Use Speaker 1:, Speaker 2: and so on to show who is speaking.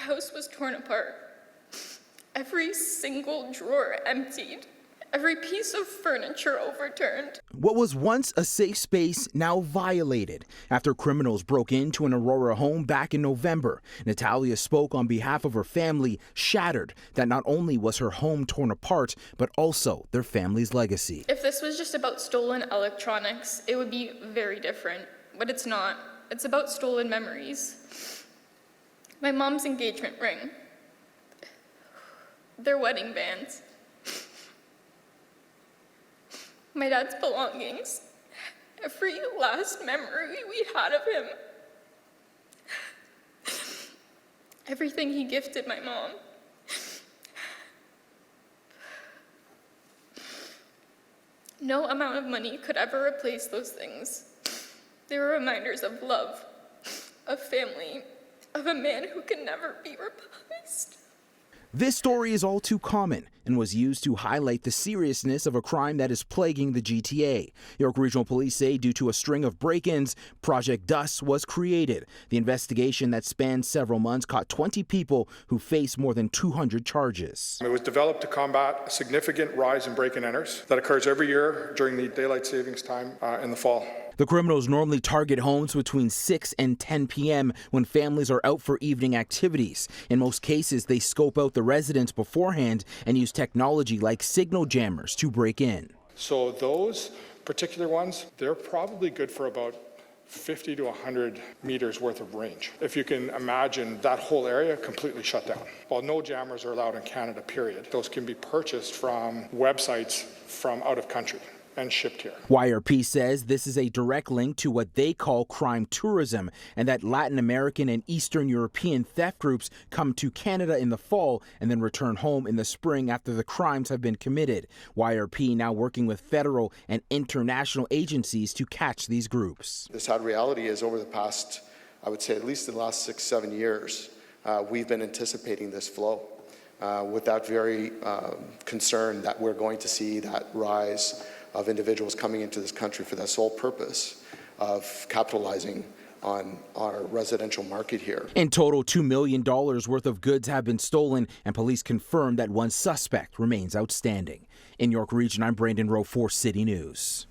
Speaker 1: house was torn apart. Every single drawer emptied. Every piece of furniture overturned.
Speaker 2: What was once a safe space now violated after criminals broke into an Aurora home back in November. Natalia spoke on behalf of her family, shattered that not only was her home torn apart, but also their family's legacy.
Speaker 1: If this was just about stolen electronics, it would be very different, but it's not. It's about stolen memories. My mom's engagement ring, their wedding bands, my dad's belongings, every last memory we had of him, everything he gifted my mom. No amount of money could ever replace those things. They were reminders of love, of family, of a man who can never be replaced.
Speaker 2: This story is all too common and was used to highlight the seriousness of a crime that is plaguing the GTA. York Regional Police say due to a string of break-ins, Project Dusk was created. The investigation that spanned several months caught 20 people who face more than 200 charges.
Speaker 3: It was developed to combat a significant rise in break-and-enters that occurs every year during the daylight savings time in the fall.
Speaker 2: The criminals normally target homes between 6 and 10 p.m. when families are out for evening activities. In most cases, they scope out the residence beforehand and use technology like signal jammers to break in.
Speaker 3: So those particular ones, they're probably good for about 50 to 100 meters worth of range. If you can imagine that whole area completely shut down. While no jammers are allowed in Canada, period, those can be purchased from websites from out of country and shipped here.
Speaker 2: YRP says this is a direct link to what they call crime tourism, and that Latin American and Eastern European theft groups come to Canada in the fall and then return home in the spring after the crimes have been committed. YRP now working with federal and international agencies to catch these groups.
Speaker 4: The sad reality is over the past, I would say at least in the last 6-7 years, we've been anticipating this flow with that very concern that we're going to see that rise of individuals coming into this country for that sole purpose of capitalizing on our residential market here.
Speaker 2: In total, $2 million worth of goods have been stolen, and police confirmed that one suspect remains outstanding. In York Region, I'm Brandon Rowe for City News.